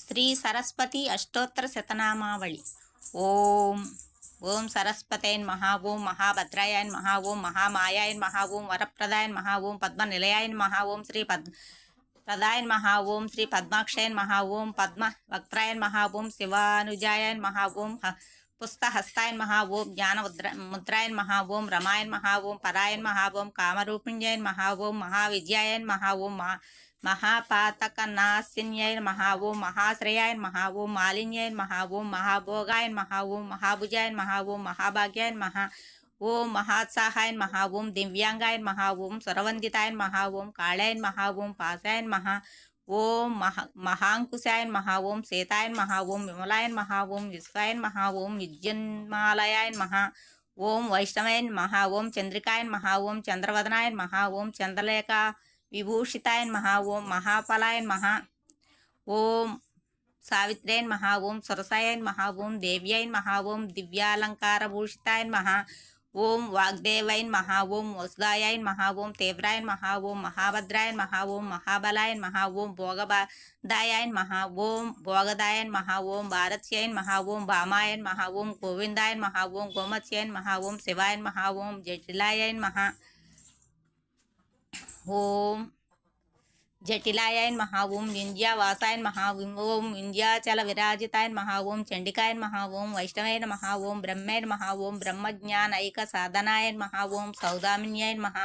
శ్రీ సరస్వతి అష్టోత్తర శతనామావళి. ఓం ఓం సరస్వతయ నమః, ఓం మహాభద్రాయ నమః, ఓం మహామాయాయ నమః, ఓం వరప్రదాయ నమః, ఓం పద్మనిలయాయ నమః, ఓం శ్రీ ప్రదాయ నమః, ఓం శ్రీ పద్మాక్షయ నమః, ఓం పద్మవక్త్రాయ నమః, ఓం శివానుజాయ నమః, ఓం పుస్తహస్తాయ నమః, ఓం జ్ఞానముద్రాయ నమః, ఓం రమాయ నమః, ఓం పరాయ నమః, ఓం కామరూపిణ్యాయ నమః, ఓం మహావిద్యాయ నమః, ఓం మహాపాతకనాశిన్యాయ నమః, ఓం మహాశ్రేయాయ నమః, ఓం మాలిన్యాయ నమః, ఓం మహాభోగాయ నమః, ఓం మహాభుజాయ నమః, ఓం మహాభాగ్యాయ నమః, ఓం మహాత్సాహాయ నమః, ఓం దివ్యాంగాయ నమః, ఓం సురవందితాయ నమః, ఓం కాళాయ నమః, ఓం పాశాయ నమః, ఓం మహాంకుశాయ నమః, ఓం సీతాయ నమః, ఓం విమలాయ నమః, ఓం విశ్వాయ నమః, ఓం విద్యున్మాలయాయ నమః, ఓం వైష్ణవాయ నమః, ఓం చంద్రికాయ నమః, ఓం చంద్రవదనాయ నమః, ఓం చంద్రలేఖ విభూషితాయ నమః, ఓం మహాఫలాయ నమః, ఓం సావిత్ర్యాయ నమః, ఓం సురసాయ నమః, ఓం దేవ్యాయ నమః, ఓం దివ్యాలంకారభూషితాయ నమః, ఓం వాగ్దేవాయ నమః, ఓం వసుదాయ నమః, ఓం తీవ్రాయ నమః, ఓం మహాభద్రాయ నమః, ఓం మహాబలాయ నమః, ఓం భోగదాయ నమః, ఓం భోగదాయ నమః, ఓం భారత్యాయ నమః, ఓం భామాయ నమః, ఓం గోవిందాయ నమః, ఓం గోమత్యాయ నమః, ఓం శివాయ నమః, ఓం జటిలాయ నమః, ఓం జటిలాయ నమః, ఓం వింధ్యావాసాయ నమః, ఓం వింధ్యాచల విరాజితాయ నమః, ఓం చండికాయ నమః, ఓం వైష్ణవాయ నమః, ఓం బ్రహ్మాయ నమః, ఓం బ్రహ్మజ్ఞానైక సాధనాయ నమః, ఓం సౌదామిన్యాయ నమః,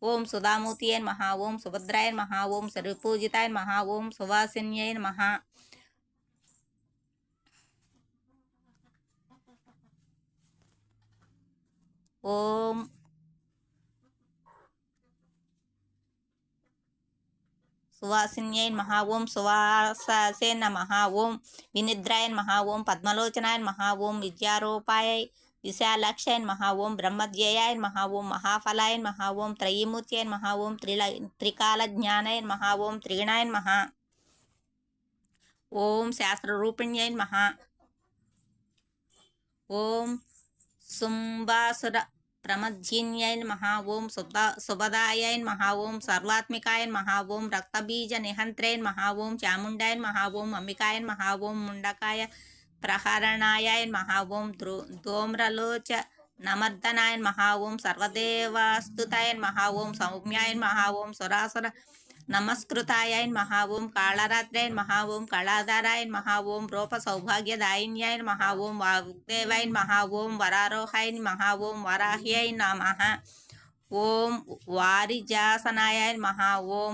ఓం సుధామూర్తియే నమః, ఓం సుభద్రాయ నమః, ఓం సర్వపూజితాయ నమః, ఓం సువాసిన్యాయ నమః, ఓం సువాసిన్యై నమః, ఓం సువాసాసే నమః, ఓం వినిద్రాయ నమః, ఓం పద్మలోచనాయ నమః, ఓం విద్యారూపాయ విశాలాక్షాయ నమః, ఓం బ్రహ్మధ్యేయాయ నమః, ఓం మహాఫలాయ నమః, ఓం త్రయీమూర్త్యాయ నమః, ఓం త్రికాలజ్ఞానాయ నమః, ఓం త్రిగుణాయ నమః, ఓం శాస్త్రరూపిణ్యాయ నమః, ఓం శుంభాసుర ప్రమధ్యన్యాయ నమః, ఓం సుభదాయ నమః, ఓం సర్వాత్మికాయ నమః, ఓం రక్తబీజ నిహంత్రే నమః, ఓం చాముండాయ నమః, ఓం అంబికాయ నమః, ఓం ముండకాయ ప్రహరణాయ నమః, ఓం ధూమ్రలోచ నమర్దనాయ నమః, ఓం సర్వదేవస్తుతాయ నమః, ఓం సౌమ్యాయ నమః, ఓం సురాసుర నమస్కృతాయ నమః, ఓం కాళరాత్రాయ నమః, ఓం కళాధారాయ నమః, ఓం రూప సౌభాగ్యదాయిన్యాయ నమః, ఓం వాగ్దేవాయ నమః, ఓం వరారోహాయ నమః, ఓం వరాహ్యాయ నమః, ఓం వారిజాసనాయ నమః, ఓం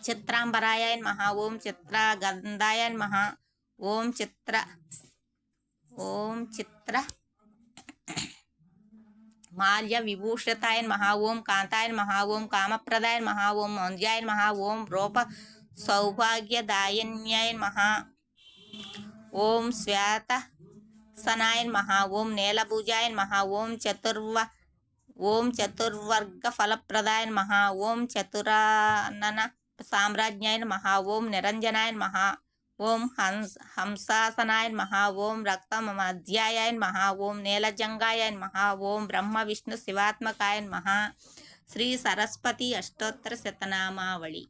చిత్రాంబరాయ నమః, ఓం చిత్రగంధాయ నమః, ఓం చిత్ర మాల్య విభూషితాయ నమః, ఓం కాంతాయ నమః, ఓం కామప్రదాయ నమః, ఓం మంజ్యాయ నమః, ఓం రూప సౌభాగ్యదాయిన్యాయ నమః, ఓం శ్వేతసనాయ నమః, ఓం నీలభుజాయ నమః, ఓం చతుర్వర్గ ఫలప్రదాయ నమః, ఓం చతురానన సామ్రాజ్యాయ నమః, ఓం నిరంజనాయ నమః, ఓం హంసాసనాయ నమః, ఓం రక్తమధ్యాయ నమః, ఓం నీలజంగాయ నమః, ఓం బ్రహ్మ విష్ణు శివాత్మకాయ నమః. శ్రీ సరస్వతి అష్టోత్తర శతనామావళి.